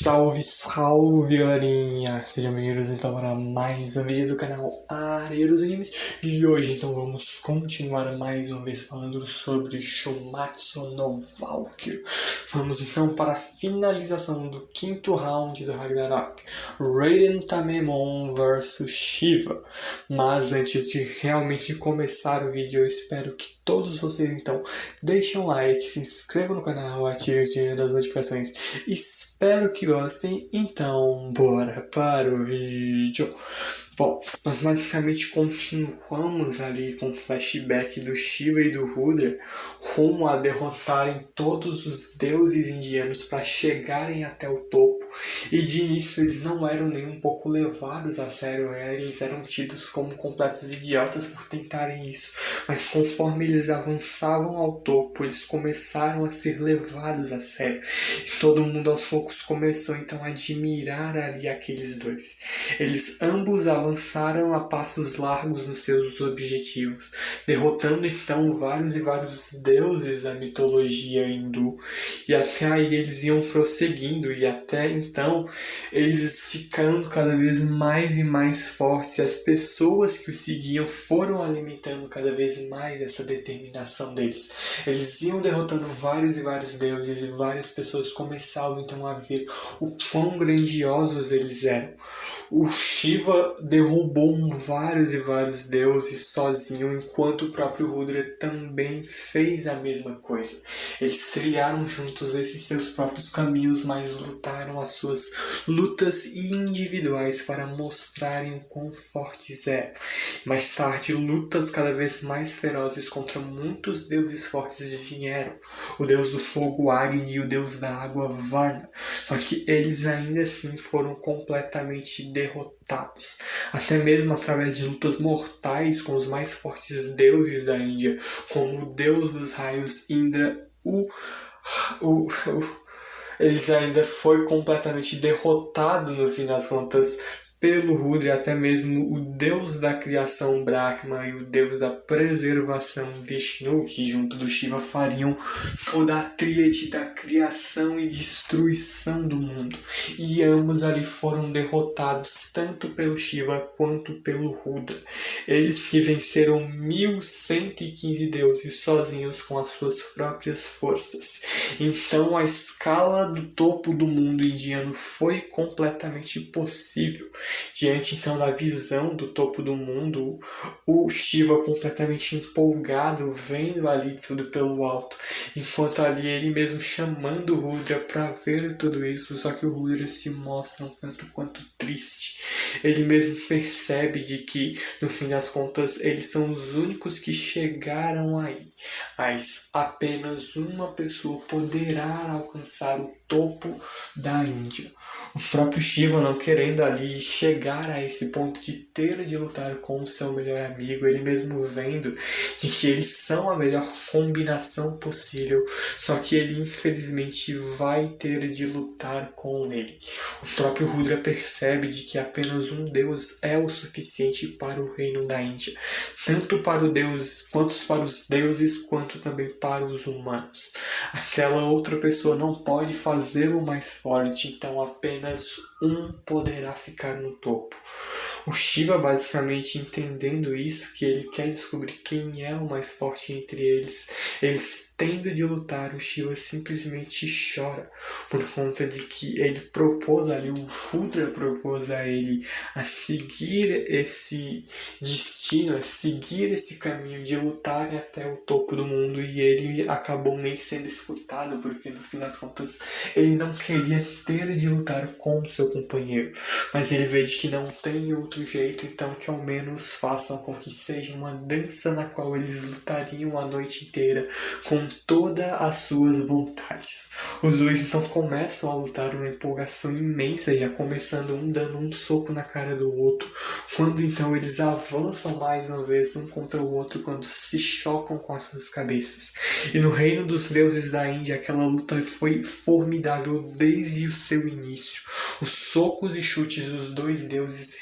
Salve, salve galerinha! Sejam bem-vindos então para mais um vídeo do canal Areia dos Animes. E hoje então vamos continuar mais uma vez falando sobre Shumatsu no Valkyrie. Vamos então para a finalização do quinto round do Ragnarok, Raiden Tamemon vs Shiva. Mas antes de realmente começar o vídeo, eu espero que todos vocês então deixem um like, se inscrevam no canal, ativem o sininho das notificações. Espero que gostem, então bora para o vídeo. Bom, nós basicamente continuamos ali com o flashback do Shiva e do Rudra rumo a derrotarem todos os deuses indianos para chegarem até o topo. E de início eles não eram nem um pouco levados a sério, né? Eles eram tidos como completos idiotas por tentarem isso. Mas conforme eles avançavam ao topo, eles começaram a ser levados a sério. E todo mundo aos poucos começou então a admirar ali aqueles dois. Eles ambos avançaram a passos largos nos seus objetivos, derrotando então vários e vários deuses da mitologia hindu. E até aí eles iam prosseguindo, e até então eles ficando cada vez mais e mais fortes. E as pessoas que os seguiam foram alimentando cada vez mais essa determinação deles. Eles iam derrotando vários e vários deuses, e várias pessoas começavam então a ver o quão grandiosos eles eram. O Shiva derrubou vários e vários deuses sozinho, enquanto o próprio Rudra também fez a mesma coisa. Eles trilharam juntos esses seus próprios caminhos, mas lutaram as suas lutas individuais para mostrarem o quão fortes eram. Mais tarde, lutas cada vez mais ferozes contra muitos deuses fortes vieram. O deus do fogo Agni e o deus da água Varna. Só que eles ainda assim foram completamente derrotados. Até mesmo através de lutas mortais com os mais fortes deuses da Índia, como o deus dos raios Indra, eles ainda foi completamente derrotado no fim das contas pelo Rudra, e até mesmo o deus da criação Brahma e o deus da preservação Vishnu, que junto do Shiva fariam toda a tríade da criação e destruição do mundo. E ambos ali foram derrotados tanto pelo Shiva quanto pelo Rudra. Eles que venceram 1115 deuses sozinhos com as suas próprias forças. Então a escala do topo do mundo indiano foi completamente possível. Diante então da visão do topo do mundo, o Shiva completamente empolgado, vendo ali tudo pelo alto, enquanto ali ele mesmo chamando o Rudra para ver tudo isso, só que o Rudra se mostra um tanto quanto triste. Ele mesmo percebe de que, no fim das contas, eles são os únicos que chegaram aí, mas apenas uma pessoa poderá alcançar o topo da Índia. O próprio Shiva, não querendo ali chegar a esse ponto de ter de lutar com o seu melhor amigo, ele mesmo vendo de que eles são a melhor combinação possível, só que ele infelizmente vai ter de lutar com ele. O próprio Rudra percebe de que apenas um deus é o suficiente para o reino da Índia, tanto para o deus, quanto para os deuses, quanto também para os humanos. Aquela outra pessoa não pode fazê-lo mais forte, então apenas um poderá ficar no topo. O Shiva basicamente entendendo isso, que ele quer descobrir quem é o mais forte entre eles tendo de lutar, o Shiva simplesmente chora, por conta de que ele propôs ali, o Rudra propôs a ele a seguir esse destino, a seguir esse caminho de lutar até o topo do mundo, e ele acabou nem sendo escutado, porque no fim das contas ele não queria ter de lutar com o seu companheiro, mas ele vê de que não tem outro jeito, então que ao menos façam com que seja uma dança na qual eles lutariam a noite inteira com todas as suas vontades. Os dois então começam a lutar, uma empolgação imensa, já começando um dando um soco na cara do outro, quando então eles avançam mais uma vez um contra o outro, quando se chocam com as suas cabeças. E no reino dos deuses da Índia, aquela luta foi formidável desde o seu início. Os socos e chutes dos dois deuses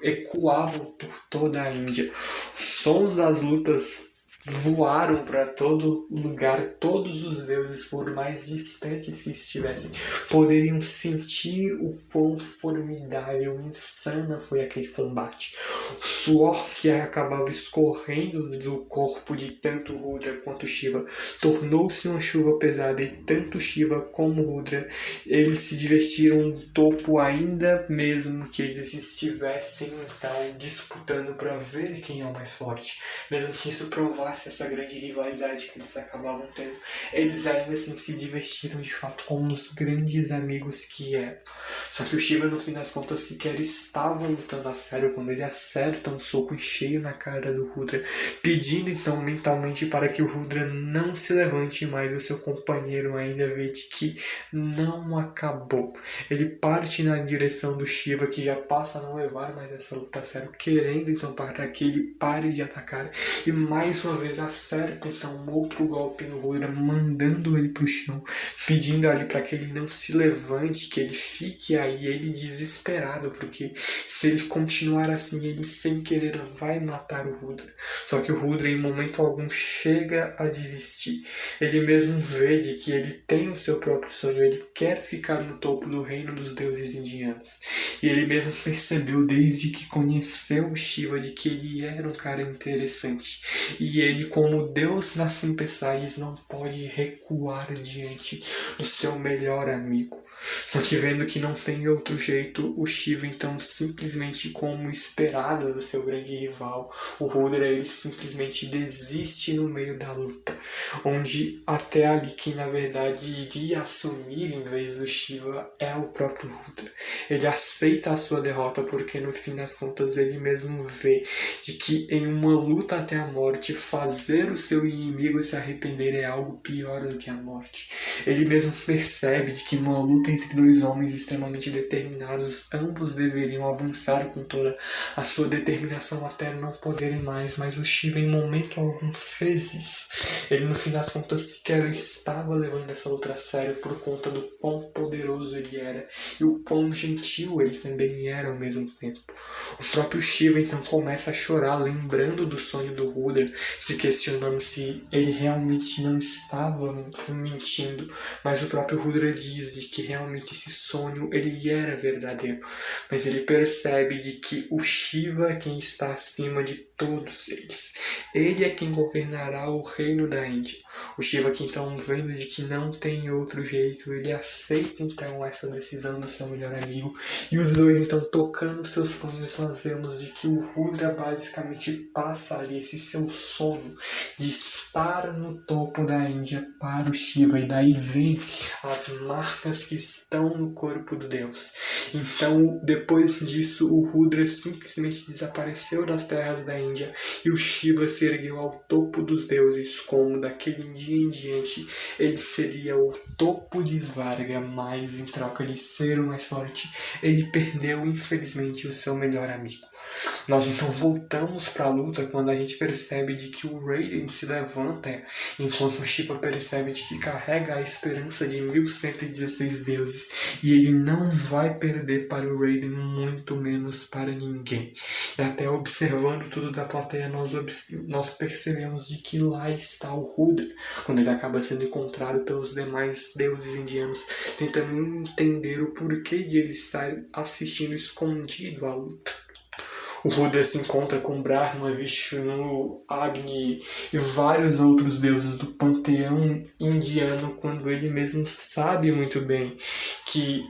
ecoavam por toda a Índia. Os sons das lutas voaram para todo lugar. Todos os deuses, por mais distantes que estivessem, poderiam sentir o quão formidável, insana foi aquele combate. O suor que acabava escorrendo do corpo de tanto Rudra quanto Shiva tornou-se uma chuva pesada, e tanto Shiva como Rudra, eles se divertiram no topo, ainda mesmo que eles estivessem então disputando para ver quem é o mais forte. Mesmo que isso provasse essa grande rivalidade que eles acabavam tendo, eles ainda assim se divertiram de fato como os grandes amigos que eram. Só que o Shiva, no fim das contas, sequer estava lutando a sério quando ele acerta um soco em cheio na cara do Rudra, pedindo então mentalmente para que o Rudra não se levante mais. O seu companheiro ainda vê de que não acabou. Ele parte na direção do Shiva, que já passa a não levar mais essa luta a sério, querendo então para que ele pare de atacar, e mais uma vez acerta então um outro golpe no Rudra, mandando ele para o chão, pedindo ali para que ele não se levante, que ele fique aí, ele desesperado, porque se ele continuar assim, ele sem querer vai matar o Rudra. Só que o Rudra em momento algum chega a desistir. Ele mesmo vê de que ele tem o seu próprio sonho, ele quer ficar no topo do reino dos deuses indianos. E ele mesmo percebeu desde que conheceu o Shiva de que ele era um cara interessante. E ele, como Deus das tempestades, não pode recuar diante do seu melhor amigo. Só que vendo que não tem outro jeito, o Shiva então simplesmente, como esperado do seu grande rival, o Rudra, ele simplesmente desiste no meio da luta, onde até ali quem na verdade iria assumir em vez do Shiva é o próprio Rudra. Ele aceita a sua derrota porque no fim das contas ele mesmo vê de que em uma luta até a morte, fazer o seu inimigo se arrepender é algo pior do que a morte. Ele mesmo percebe de que numa luta entre dois homens extremamente determinados, ambos deveriam avançar com toda a sua determinação até não poderem mais, mas o Shiva em momento algum fez isso. Ele no fim das contas sequer estava levando essa luta a sério por conta do quão poderoso ele era e o quão gentil ele também era ao mesmo tempo. O próprio Shiva então começa a chorar, lembrando do sonho do Rudra, se questionando se ele realmente não estava mentindo, mas o próprio Rudra diz de que realmente esse sonho ele era verdadeiro, mas ele percebe de que o Shiva é quem está acima de todos eles. Ele é quem governará o reino da Índia. O Shiva que então, vendo de que não tem outro jeito, ele aceita então essa decisão do seu melhor amigo, e os dois então tocando seus punhos, nós vemos de que o Rudra basicamente passa ali esse seu sonho de estar no topo da Índia para o Shiva, e daí vem as marcas que estão no corpo do deus. Então depois disso o Rudra simplesmente desapareceu das terras da Índia, e o Shiva se ergueu ao topo dos deuses, como daquele dia em diante ele seria o topo de Svarga, mas em troca de ser o mais forte, ele perdeu infelizmente o seu melhor amigo. Nós então voltamos para a luta quando a gente percebe de que o Raiden se levanta, enquanto o Shiva percebe de que carrega a esperança de 1116 deuses, e ele não vai perder para o Raiden, muito menos para ninguém. E até observando tudo da plateia, nós percebemos de que lá está o Rudra, quando ele acaba sendo encontrado pelos demais deuses indianos, tentando entender o porquê de ele estar assistindo escondido à luta. O Rudra se encontra com Brahma, Vishnu, Agni e vários outros deuses do panteão indiano, quando ele mesmo sabe muito bem que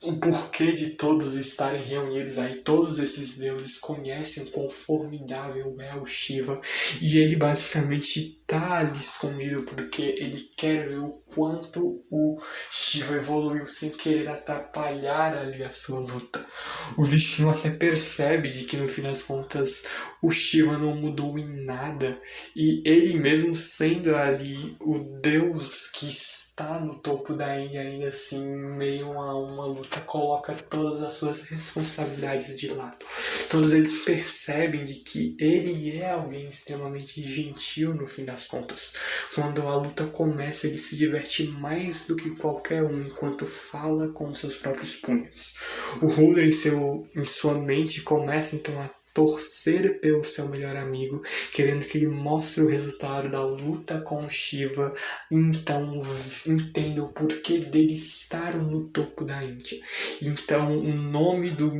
o porquê de todos estarem reunidos aí, todos esses deuses conhecem o quão formidável é o Shiva, e ele basicamente está ali escondido porque ele quer ver o quanto o Shiva evoluiu sem querer atrapalhar ali a sua luta. O Vishnu até percebe de que no fim das contas o Shiva não mudou em nada, e ele mesmo sendo ali o deus que está no topo da Índia, ainda assim, em meio a uma luta, coloca todas as suas responsabilidades de lado. Todos eles percebem de que ele é alguém extremamente gentil no fim das contas. Quando a luta começa, ele se diverte mais do que qualquer um enquanto fala com seus próprios punhos. O Rudra em sua mente começa então a torcer pelo seu melhor amigo, querendo que ele mostre o resultado da luta com o Shiva, então entenda o porquê dele estar no topo da Índia. Então o nome do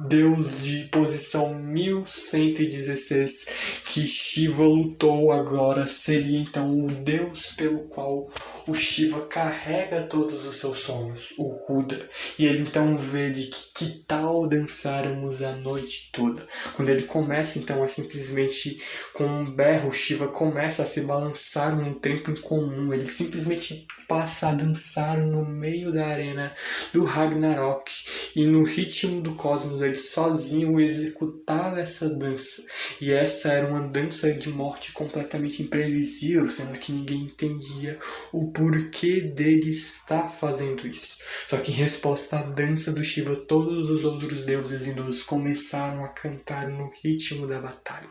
Deus de posição 1116 que Shiva lutou agora seria então o Deus pelo qual o Shiva carrega todos os seus sonhos, o Rudra. E ele então vê de que tal dançarmos a noite toda. Quando ele começa então a simplesmente, com um berro, Shiva começa a se balançar num tempo incomum. Ele simplesmente passa a dançar no meio da arena do Ragnarok. E no ritmo do cosmos ele sozinho executava essa dança. E essa era uma dança de morte completamente imprevisível, sendo que ninguém entendia o porquê dele estar fazendo isso. Só que em resposta à dança do Shiva, todos os outros deuses hindus começaram a cantar no ritmo da batalha.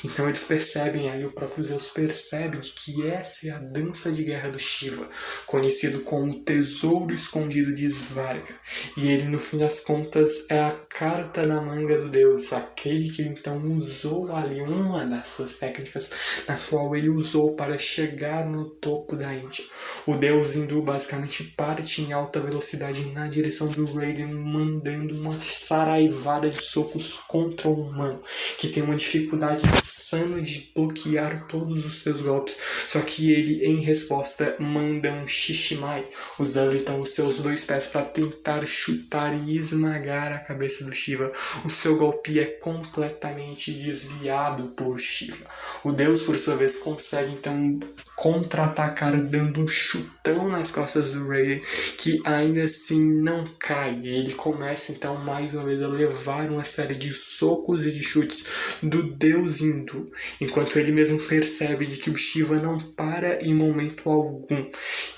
Então eles percebem, aí o próprio Zeus percebe de que essa é a dança de guerra do Shiva, conhecido como o tesouro escondido de Svarga. E ele, no fim das contas, é a carta na manga do deus, aquele que então usou ali uma das suas técnicas, na qual ele usou para chegar no topo da Índia. O deus hindu basicamente parte em alta velocidade na direção do Raiden, mandando uma saraivada de socos contra o humano, que tem uma dificuldade insana de bloquear todos os seus golpes. Só que ele, em resposta, manda um Shishimai, usando então os seus dois pés para tentar chutar e esmagar a cabeça do Shiva. O seu golpe é completamente desviado por Shiva. O deus, por sua vez, consegue então contra-atacar dando um chutão nas costas do Raiden, que ainda assim não cai. Ele começa então mais uma vez a levar uma série de socos e de chutes do deus hindu, enquanto ele mesmo percebe de que o Shiva não para em momento algum.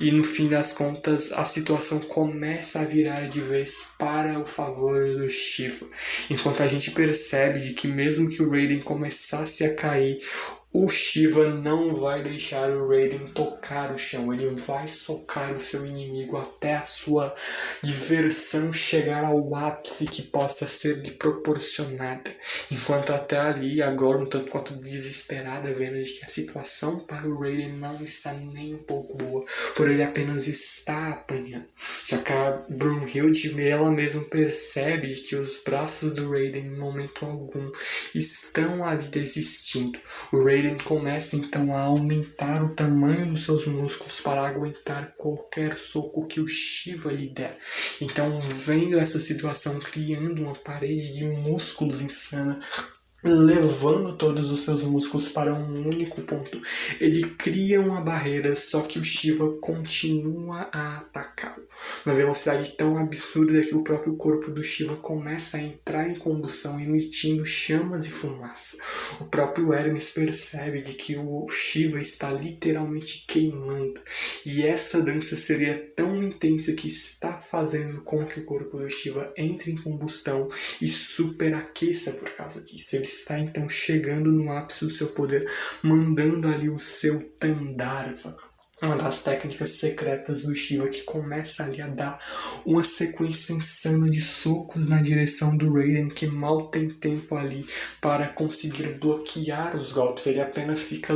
E no fim das contas a situação começa a virar de vez para o favor do Shiva, enquanto a gente percebe de que mesmo que o Raiden começasse a cair, o Shiva não vai deixar o Raiden tocar o chão. Ele vai socar o seu inimigo até a sua diversão chegar ao ápice que possa ser lhe proporcionada. Enquanto até ali, agora um tanto quanto desesperada, vendo de que a situação para o Raiden não está nem um pouco boa, por ele apenas está apanhando. Só que a Brunhilde, ela mesma percebe de que os braços do Raiden em momento algum estão ali desistindo. O Raiden começa então a aumentar o tamanho dos seus músculos para aguentar qualquer soco que o Shiva lhe der. Então, vendo essa situação, criando uma parede de músculos insana, levando todos os seus músculos para um único ponto, ele cria uma barreira, só que o Shiva continua a atacá-lo na velocidade tão absurda que o próprio corpo do Shiva começa a entrar em combustão, emitindo chamas de fumaça. O próprio Hermes percebe de que o Shiva está literalmente queimando, e essa dança seria tão intensa que está fazendo com que o corpo do Shiva entre em combustão e superaqueça por causa disso. Ele está então chegando no ápice do seu poder, mandando ali o seu Tandarva, uma das técnicas secretas do Shiva, que começa ali a dar uma sequência insana de socos na direção do Raiden, que mal tem tempo ali para conseguir bloquear os golpes. Ele apenas fica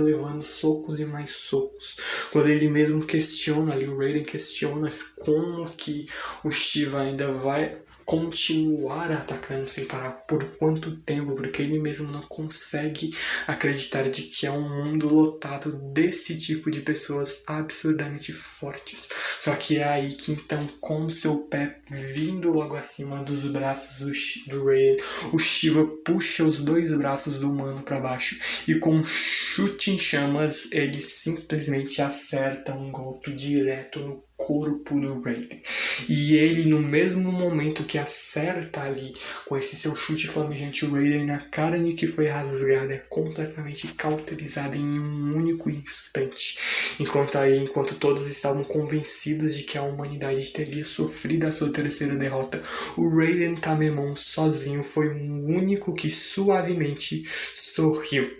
levando socos e mais socos. Quando ele mesmo questiona ali, o Raiden questiona como que o Shiva ainda vai continuar atacando sem parar, por quanto tempo, porque ele mesmo não consegue acreditar de que é um mundo lotado desse tipo de pessoas absurdamente fortes. Só que é aí que então, com o seu pé vindo logo acima dos braços do Raiden, o Shiva puxa os dois braços do humano para baixo e com um chute em chamas ele simplesmente acerta um golpe direto no corpo do Raiden. E ele, no mesmo momento que acerta ali com esse seu chute flamejante, o Raiden, a carne que foi rasgada é completamente cauterizada em um único instante. Enquanto todos estavam convencidos de que a humanidade teria sofrido a sua terceira derrota, o Raiden Tamemon sozinho foi o único que suavemente sorriu.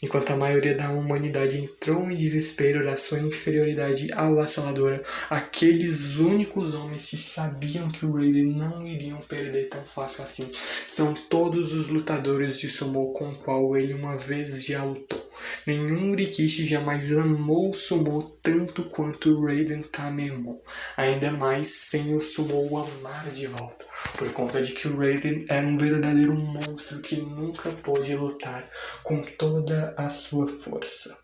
Enquanto a maioria da humanidade entrou em desespero da sua inferioridade avassaladora, aqueles únicos homens que sabiam que o Raiden não iriam perder tão fácil assim são todos os lutadores de sumo com o qual ele uma vez já lutou. Nenhum Rikishi jamais amou o sumo tanto quanto o Raiden Tamemon, ainda mais sem o sumo o amar de volta, por conta de que o Raiden era um verdadeiro monstro que nunca pôde lutar com toda a sua força.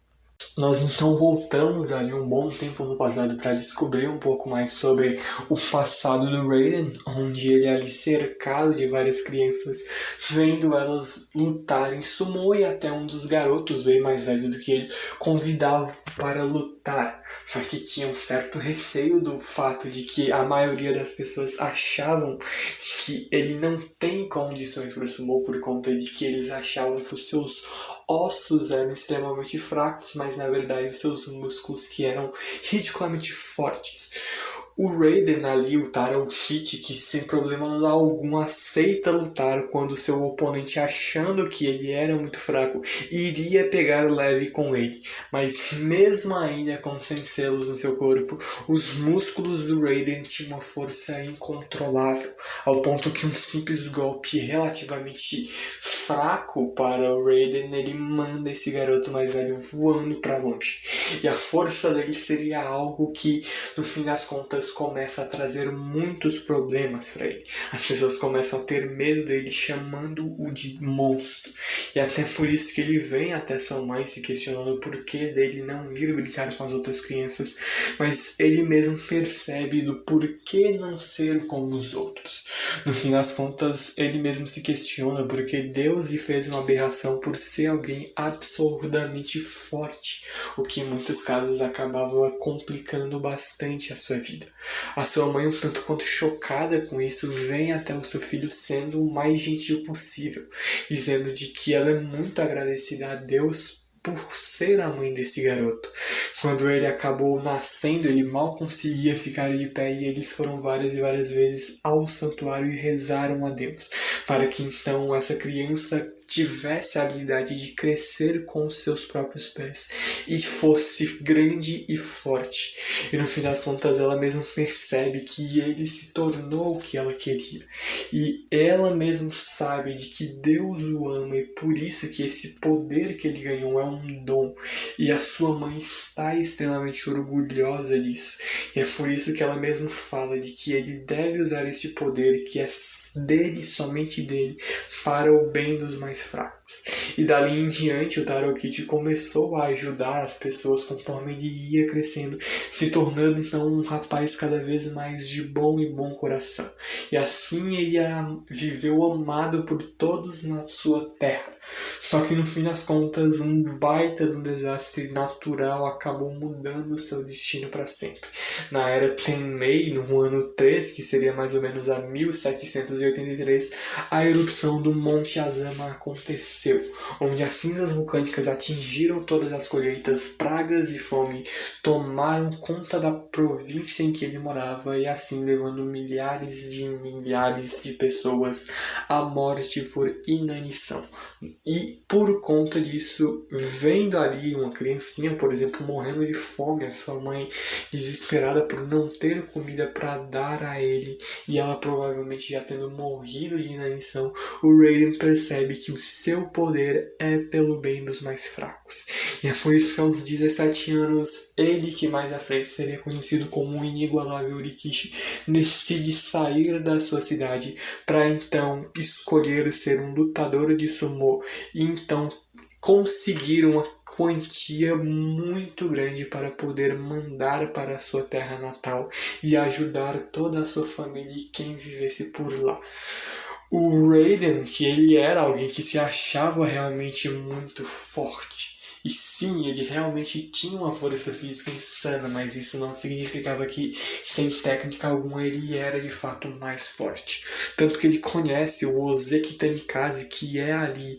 Nós então voltamos ali um bom tempo no passado para descobrir um pouco mais sobre o passado do Raiden, onde ele é ali cercado de várias crianças, vendo elas lutarem sumo, e até um dos garotos bem mais velho do que ele convidava para lutar. Só que tinha um certo receio do fato de que a maioria das pessoas achavam de que ele não tem condições para o sumo, por conta de que eles achavam que os seus ossos eram extremamente fracos, mas na verdade os seus músculos que eram ridiculamente fortes. O Raiden ali, o Taro Kit, que sem problema algum aceita lutar quando seu oponente, achando que ele era muito fraco, iria pegar leve com ele. Mas mesmo ainda com 100 selos no seu corpo, os músculos do Raiden tinham uma força incontrolável, ao ponto que um simples golpe relativamente fraco para o Raiden, ele manda esse garoto mais velho voando para longe. E a força dele seria algo que, no fim das contas, começa a trazer muitos problemas para ele. As pessoas começam a ter medo dele, chamando-o de monstro. E até por isso que ele vem até sua mãe se questionando o porquê dele não ir brincar com as outras crianças, mas ele mesmo percebe do porquê não ser como os outros. No fim das contas, ele mesmo se questiona porque Deus lhe fez uma aberração por ser alguém absurdamente forte, o que em muitos casos acabava complicando bastante a sua vida. A sua mãe, um tanto quanto chocada com isso, vem até o seu filho sendo o mais gentil possível, dizendo de que ela é muito agradecida a Deus por ser a mãe desse garoto. Quando ele acabou nascendo, ele mal conseguia ficar de pé e eles foram várias e várias vezes ao santuário e rezaram a Deus, para que então essa criança tivesse a habilidade de crescer com os seus próprios pés e fosse grande e forte. E no fim das contas ela mesma percebe que ele se tornou o que ela queria. E ela mesma sabe de que Deus o ama e por isso que esse poder que ele ganhou é um dom. E a sua mãe está extremamente orgulhosa disso. E é por isso que ela mesma fala de que ele deve usar esse poder que é dele, somente dele, para o bem dos mais fracos. E dali em diante o Taro Kid começou a ajudar as pessoas conforme ele ia crescendo, se tornando então um rapaz cada vez mais de bom e bom coração. E assim ele viveu amado por todos na sua terra. Só que no fim das contas, um baita de um desastre natural acabou mudando seu destino para sempre. Na era Tenmei, no ano 3, que seria mais ou menos a 1783, a erupção do Monte Azama aconteceu, onde as cinzas vulcânicas atingiram todas as colheitas, pragas e fome tomaram conta da província em que ele morava e assim levando milhares de pessoas à morte por inanição. E por conta disso, vendo ali uma criancinha, por exemplo, morrendo de fome, a sua mãe desesperada por não ter comida para dar a ele, e ela provavelmente já tendo morrido de inanição, o Raiden percebe que o seu poder é pelo bem dos mais fracos. E é por isso que aos 17 anos, ele, que mais à frente seria conhecido como um inigualável Rikishi, decide sair da sua cidade para então escolher ser um lutador de sumo e então conseguir uma quantia muito grande para poder mandar para a sua terra natal e ajudar toda a sua família e quem vivesse por lá. O Raiden, que ele era alguém que se achava realmente muito forte. E sim, ele realmente tinha uma força física insana, mas isso não significava que, sem técnica alguma, ele era de fato mais forte. Tanto que ele conhece o Ozeki Tanikaze, que é ali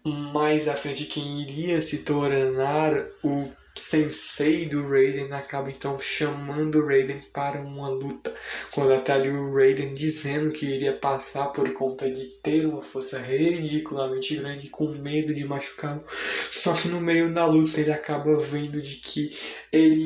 mais à frente quem iria se tornar o sensei do Raiden acaba então chamando o Raiden para uma luta, quando até ali o Raiden dizendo que iria passar por conta de ter uma força ridiculamente grande, com medo de machucá-lo. Só que no meio da luta ele acaba vendo de que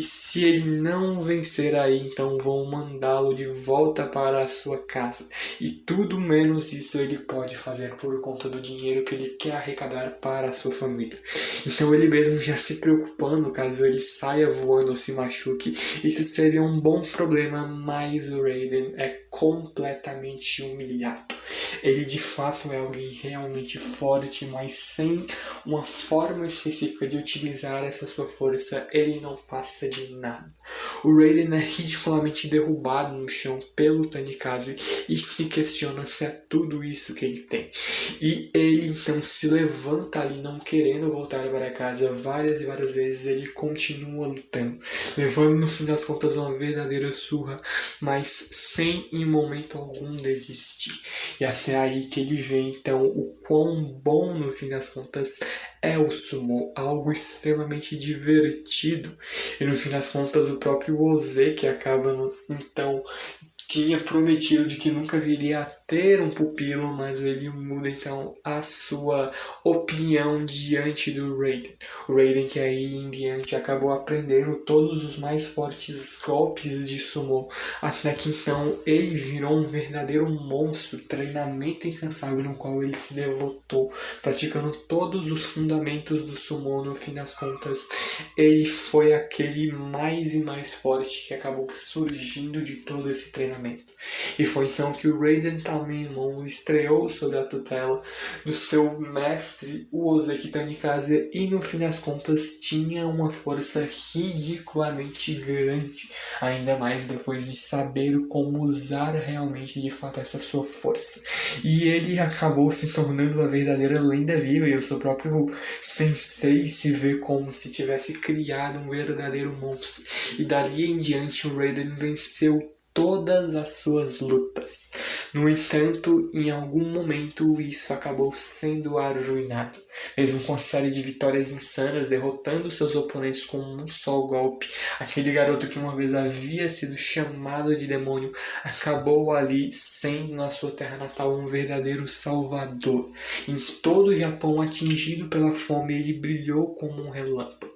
se ele não vencer aí, então vão mandá-lo de volta para a sua casa. E tudo menos isso ele pode fazer por conta do dinheiro que ele quer arrecadar para a sua família. Então ele mesmo já se preocupando caso ele saia voando ou se machuque. Isso seria um bom problema, mas o Raiden é completamente humilhado. Ele de fato é alguém realmente forte, mas sem uma forma específica de utilizar essa sua força, ele não passa de nada. O Raiden é ridiculamente derrubado no chão pelo Tanikaze e se questiona se é tudo isso que ele tem. E ele então se levanta ali, não querendo voltar para casa várias e várias vezes. Ele continua lutando, levando no fim das contas uma verdadeira surra, mas sem em momento algum desistir. E até aí que ele vê então o quão bom no fim das contas é o sumo, algo extremamente divertido. E no fim das contas o próprio Oze, que acaba então tinha prometido de que nunca viria a ter um pupilo, mas ele muda então a sua opinião diante do Raiden. O Raiden que aí em diante acabou aprendendo todos os mais fortes golpes de sumo, até que então ele virou um verdadeiro monstro, treinamento incansável no qual ele se devotou, praticando todos os fundamentos do sumo. No fim das contas, ele foi aquele mais e mais forte que acabou surgindo de todo esse treinamento. E foi então que o Raiden Tamemon estreou sob a tutela do seu mestre, o Ozeki Tanikaze, e no fim das contas tinha uma força ridiculamente grande, ainda mais depois de saber como usar realmente de fato essa sua força. E ele acabou se tornando uma verdadeira lenda viva, e o seu próprio sensei se vê como se tivesse criado um verdadeiro monstro. E dali em diante o Raiden venceu todas as suas lutas. No entanto, em algum momento isso acabou sendo arruinado. Mesmo com uma série de vitórias insanas, derrotando seus oponentes com um só golpe, aquele garoto que uma vez havia sido chamado de demônio acabou ali sendo na sua terra natal um verdadeiro salvador. Em todo o Japão, atingido pela fome, ele brilhou como um relâmpago.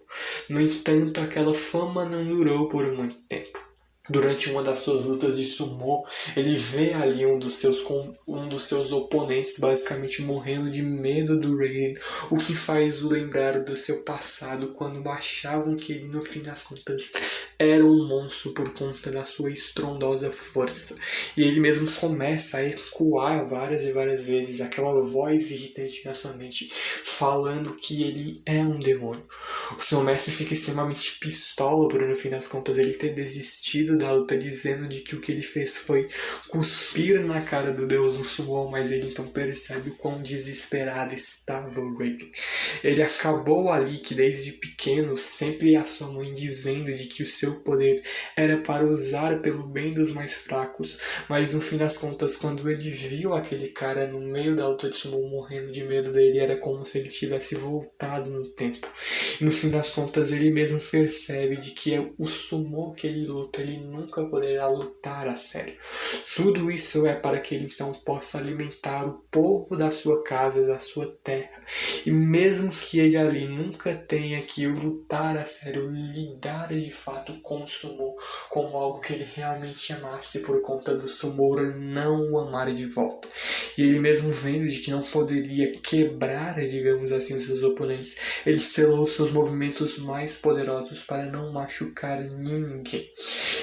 No entanto, aquela fama não durou por muito tempo. Durante uma das suas lutas de sumo, ele vê ali um dos seus oponentes basicamente morrendo de medo do Raiden, o que faz o lembrar do seu passado, quando achavam que ele, no fim das contas, era um monstro por conta da sua estrondosa força. E ele mesmo começa a ecoar várias e várias vezes aquela voz irritante na sua mente, falando que ele é um demônio. O seu mestre fica extremamente pistola por, no fim das contas, ele ter desistido da luta, dizendo de que o que ele fez foi cuspir na cara do deus no sumo, mas ele então percebe o quão desesperado estava o Raiden. Ele acabou ali que desde pequeno sempre a sua mãe dizendo de que o seu poder era para usar pelo bem dos mais fracos, mas no fim das contas, quando ele viu aquele cara no meio da luta de sumo morrendo de medo dele, era como se ele tivesse voltado no tempo. E no fim das contas, ele mesmo percebe de que é o sumo que ele luta, ele nunca poderá lutar a sério. Tudo isso é para que ele então possa alimentar o povo da sua casa, da sua terra. E mesmo que ele ali nunca tenha que lutar a sério, lidar de fato com o sumo como algo que ele realmente amasse, por conta do sumo não o amar de volta. E ele mesmo vendo de que não poderia quebrar, digamos assim, os seus oponentes, ele selou seus movimentos mais poderosos para não machucar ninguém.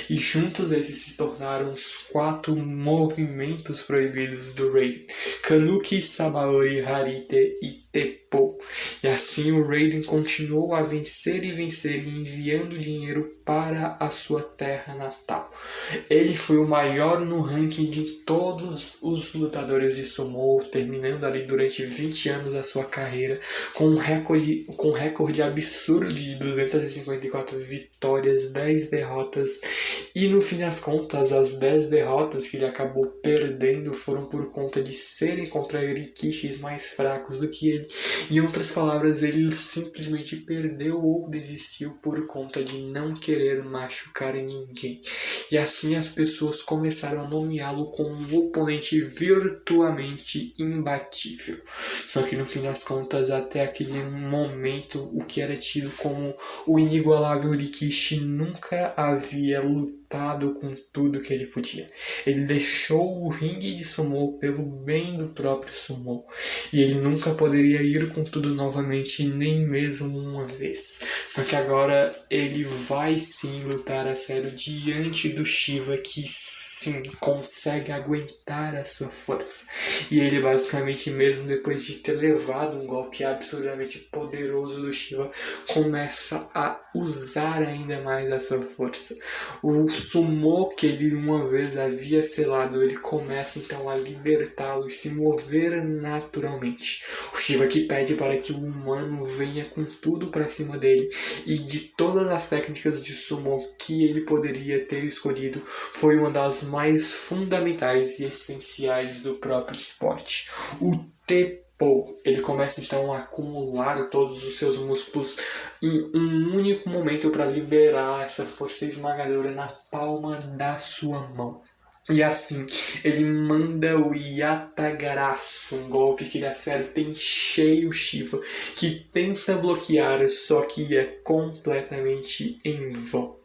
E juntos esses se tornaram os 4 movimentos proibidos do Raiden: Kanuki, Sabaori, Harite e Teppo. E assim o Raiden continuou a vencer e vencer, enviando dinheiro para a sua terra natal. Ele foi o maior no ranking de todos os lutadores de sumo, terminando ali durante 20 anos a sua carreira com um recorde absurdo de 254 vitórias, 10 derrotas. E no fim das contas, as 10 derrotas que ele acabou perdendo foram por conta de ser combaterem contra Rikishis mais fracos do que ele. Em outras palavras, ele simplesmente perdeu ou desistiu por conta de não querer machucar ninguém. E assim as pessoas começaram a nomeá-lo como um oponente virtualmente imbatível. Só que no fim das contas, até aquele momento, o que era tido como o inigualável Rikishi nunca havia lutado com tudo que ele podia. Ele deixou o ringue de sumô pelo bem do próprio sumô. E ele nunca poderia ir com tudo novamente, nem mesmo uma vez. Só que agora ele vai sim lutar a sério diante do Shiva, que sim consegue aguentar a sua força. E ele basicamente, mesmo depois de ter levado um golpe absurdamente poderoso do Shiva, começa a usar ainda mais a sua força. O sumô que ele uma vez havia selado, ele começa então a libertá-lo e se mover naturalmente. O Shiva que pede para que o humano venha com tudo para cima dele, e de todas as técnicas de sumo que ele poderia ter escolhido, foi uma das mais fundamentais e essenciais do próprio esporte. O Teppo. Ele começa então a acumular todos os seus músculos em um único momento para liberar essa força esmagadora na palma da sua mão. E assim, ele manda o Yatagarasu, um golpe que ele acerta em cheio o Shiva, que tenta bloquear, só que é completamente em vão.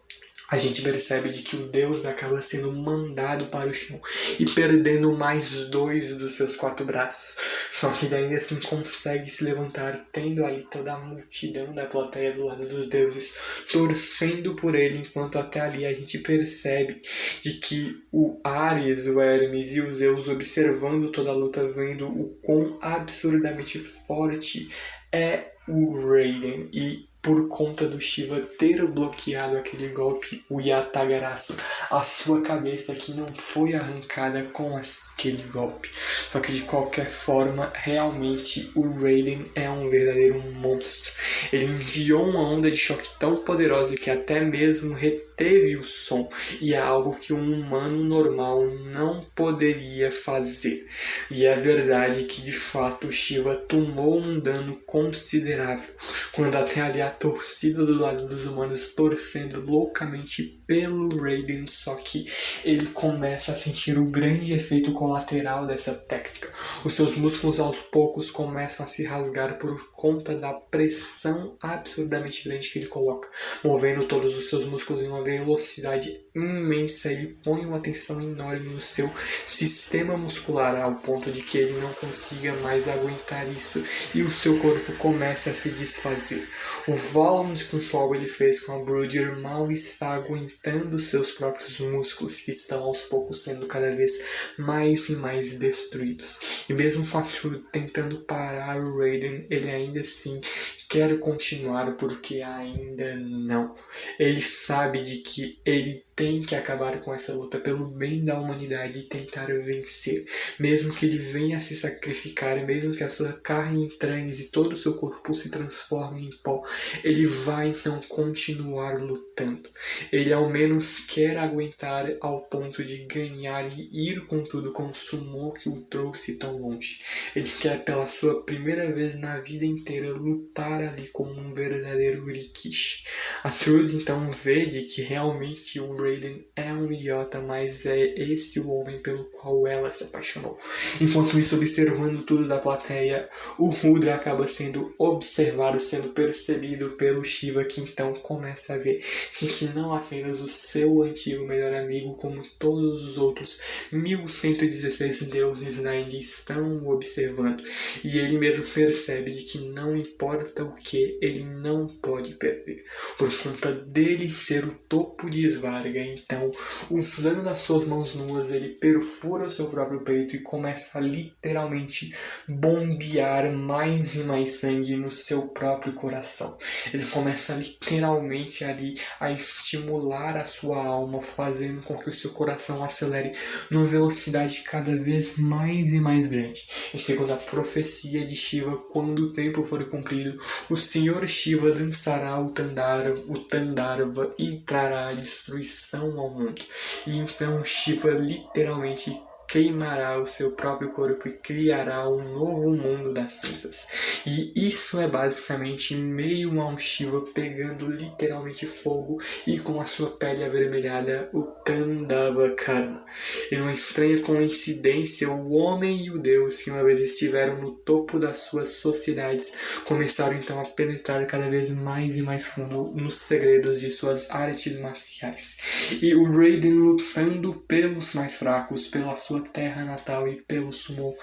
A gente percebe de que o deus acaba sendo mandado para o chão e perdendo mais 2 dos seus 4 braços. Só que daí assim consegue se levantar, tendo ali toda a multidão da plateia do lado dos deuses, torcendo por ele, enquanto até ali a gente percebe de que o Ares, o Hermes e o Zeus, observando toda a luta, vendo o quão absurdamente forte é o Raiden, e por conta do Shiva ter bloqueado aquele golpe, o Yatagarasu, a sua cabeça que não foi arrancada com aquele golpe. Só que de qualquer forma, realmente o Raiden é um verdadeiro monstro. Ele enviou uma onda de choque tão poderosa que até mesmo reteve o som, e é algo que um humano normal não poderia fazer. E é verdade que de fato o Shiva tomou um dano considerável, quando até ali a torcida do lado dos humanos torcendo loucamente pelo Raiden, só que ele começa a sentir o grande efeito colateral dessa técnica. Os seus músculos aos poucos começam a se rasgar por conta da pressão absurdamente grande que ele coloca, movendo todos os seus músculos em uma velocidade imensa. Ele põe uma tensão enorme no seu sistema muscular, ao ponto de que ele não consiga mais aguentar isso e o seu corpo começa a se desfazer. O volume com o qual ele fez com a Brooder mal está aguentando seus próprios músculos, que estão aos poucos sendo cada vez mais e mais destruídos. E mesmo com a Trude tentando parar o Raiden, ele ainda assim quer continuar, porque ainda não. Ele sabe de que ele tem que acabar com essa luta pelo bem da humanidade e tentar vencer. Mesmo que ele venha a se sacrificar, mesmo que a sua carne, entranhas e todo o seu corpo se transformem em pó, ele vai então continuar lutando. Ele ao menos quer aguentar ao ponto de ganhar e ir com tudo com o sumô que o trouxe tão longe. Ele quer pela sua primeira vez na vida inteira lutar ali como um verdadeiro Rikishi. A Trude então vê de que realmente o Raiden é um idiota, mas é esse o homem pelo qual ela se apaixonou. Enquanto isso, observando tudo da plateia, o Rudra acaba sendo observado, sendo percebido pelo Shiva, que então começa a ver de que não apenas o seu antigo melhor amigo, como todos os outros 1116 deuses da Índia estão o observando. E ele mesmo percebe de que não importa o que, ele não pode perder. Por conta dele ser o topo de Svarga, então, usando as suas mãos nuas, ele perfura o seu próprio peito e começa a literalmente bombear mais e mais sangue no seu próprio coração. Ele começa literalmente ali a estimular a sua alma, fazendo com que o seu coração acelere numa velocidade cada vez mais e mais grande. E segundo a profecia de Shiva, quando o tempo for cumprido, o Senhor Shiva dançará o Tandarva e trará a destruição ao mundo. E então Shiva literalmente queimará o seu próprio corpo e criará um novo mundo das cinzas. E isso é basicamente em meio a um Shiva pegando literalmente fogo e com a sua pele avermelhada, o Tandava Karma. E numa estranha coincidência, o homem e o Deus, que uma vez estiveram no topo das suas sociedades, começaram então a penetrar cada vez mais e mais fundo nos segredos de suas artes marciais. E o Raiden, lutando pelos mais fracos, pela sua terra natal e pelo sumo,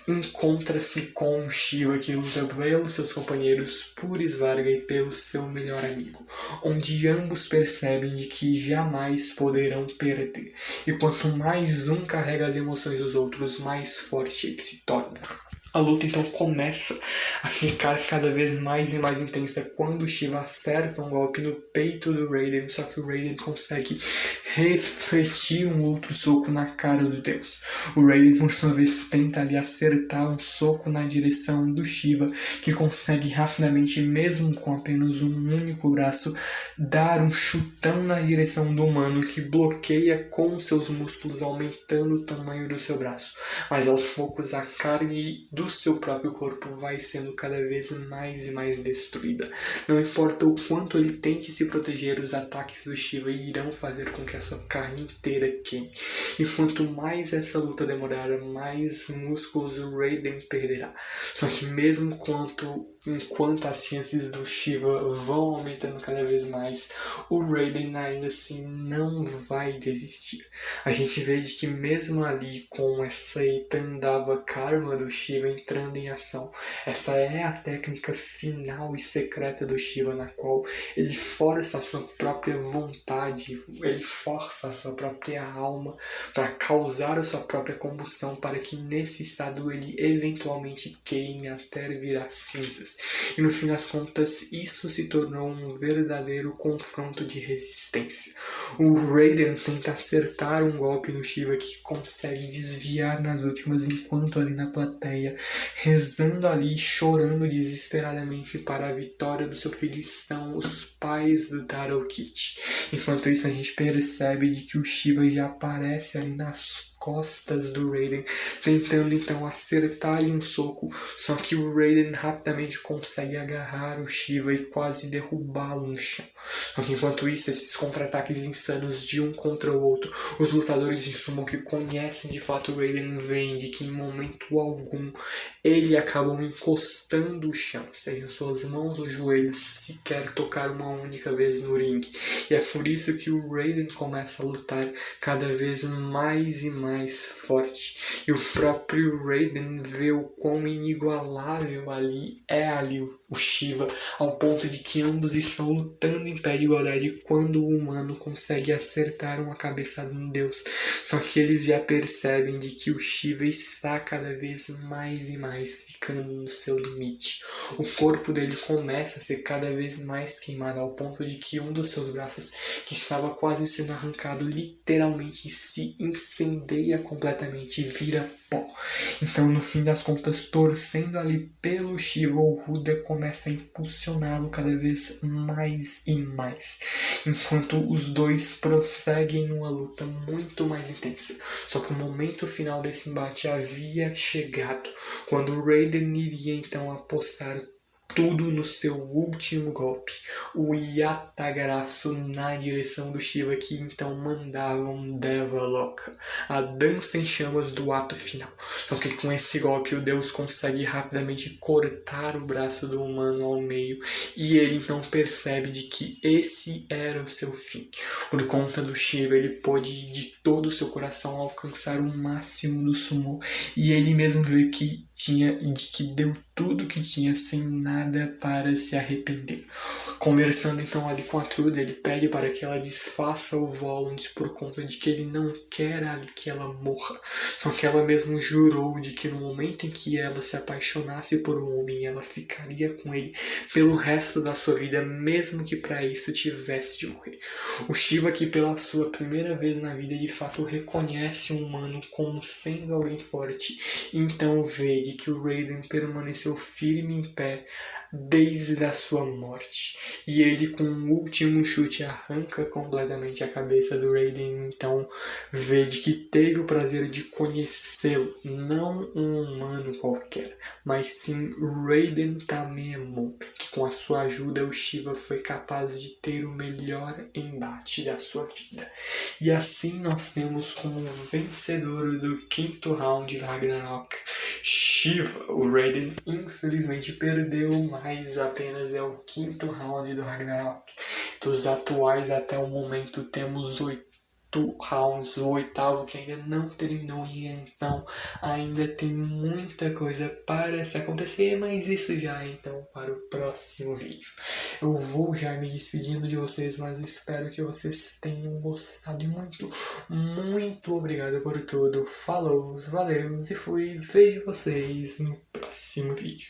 encontra-se com Shiva, que luta pelos seus companheiros, por Svarga e pelo seu melhor amigo, onde ambos percebem de que jamais poderão perder. E quanto mais um carrega as emoções dos outros, mais forte ele se torna. A luta então começa a ficar cada vez mais e mais intensa quando o Shiva acerta um golpe no peito do Raiden, só que o Raiden consegue refletir um outro soco na cara do Deus. O Raiden, por sua vez, tenta ali acertar um soco na direção do Shiva, que consegue rapidamente, mesmo com apenas um único braço, dar um chutão na direção do humano, que bloqueia com seus músculos, aumentando o tamanho do seu braço. Mas aos poucos a carne do seu próprio corpo vai sendo cada vez mais e mais destruída. Não importa o quanto ele tente se proteger, os ataques do Shiva irão fazer com que a sua carne inteira queime. E quanto mais essa luta demorar, mais músculos o Raiden perderá. Só que mesmo enquanto as chances do Shiva vão aumentando cada vez mais, o Raiden ainda assim não vai desistir. A gente vê de que mesmo ali com essa Tandava Karma do Shiva entrando em ação, essa é a técnica final e secreta do Shiva, na qual ele força a sua própria vontade, ele força a sua própria alma para causar a sua própria combustão, para que nesse estado ele eventualmente queime até virar cinzas. E no fim das contas, isso se tornou um verdadeiro confronto de resistência. O Raiden tenta acertar um golpe no Shiva, que consegue desviar nas últimas, enquanto ali na plateia, rezando ali, chorando desesperadamente para a vitória do seu filho, estão os pais do Tarokit. Enquanto isso, a gente percebe de que o Shiva já aparece ali nas costas do Raiden, tentando então acertar-lhe um soco, só que o Raiden rapidamente consegue agarrar o Shiva e quase derrubá-lo no chão. Só que enquanto isso, esses contra-ataques insanos de um contra o outro, os lutadores de sumo que conhecem de fato o Raiden veem de que em momento algum ele acabam encostando o chão, sejam suas mãos ou joelhos sequer tocar uma única vez no ringue. E é por isso que o Raiden começa a lutar cada vez mais e mais forte. E o próprio Raiden vê o quão inigualável ali o Shiva, ao ponto de que ambos estão lutando em pé de igualdade quando o humano consegue acertar uma cabeçada no Deus. Só que eles já percebem de que o Shiva está cada vez mais e mais ficando no seu limite. O corpo dele começa a ser cada vez mais queimado, ao ponto de que um dos seus braços, que estava quase sendo arrancado, literalmente se incendeia completamente e vira pó. Então, no fim das contas, torcendo ali pelo Shiva, o Rudra começa a impulsioná-lo cada vez mais e mais, enquanto os dois prosseguem numa luta muito mais intensa. Só que o momento final desse embate havia chegado, quando o Raiden iria então apostar tudo no seu último golpe, o Yatagarasu na direção do Shiva, que então mandava um Devaloka, a dança em chamas do ato final. Só que com esse golpe o Deus consegue rapidamente cortar o braço do humano ao meio, e ele então percebe de que esse era o seu fim. Por conta do Shiva, ele pôde de todo o seu coração alcançar o máximo do sumo, e ele mesmo vê que deu tudo que tinha sem nada para se arrepender. Conversando então ali com a Trude, ele pede para que ela desfaça o Volunt por conta de que ele não quer ali que ela morra. Só que ela mesmo jurou de que no momento em que ela se apaixonasse por um homem, ela ficaria com ele pelo resto da sua vida, mesmo que para isso tivesse de morrer. O Shiva, que pela sua primeira vez na vida de fato reconhece um humano como sendo alguém forte, então vê de que o Raiden permaneceu firme em pé, desde a sua morte. E ele, com o último chute, arranca completamente a cabeça do Raiden. Então, vede que teve o prazer de conhecê-lo, não um humano qualquer, mas sim Raiden Tamemon, que com a sua ajuda o Shiva foi capaz de ter o melhor embate da sua vida. E assim nós temos como vencedor do quinto round de Ragnarok Shiva. O Raiden infelizmente perdeu, mas apenas é o quinto round do Ragnarok. Dos atuais até o momento temos 8 rounds, o oitavo que ainda não terminou, e então ainda tem muita coisa para se acontecer, mas isso já é então para o próximo vídeo. Eu vou já me despedindo de vocês, mas espero que vocês tenham gostado muito. Muito obrigado por tudo. Falou, valeu e fui. Vejo vocês no próximo vídeo.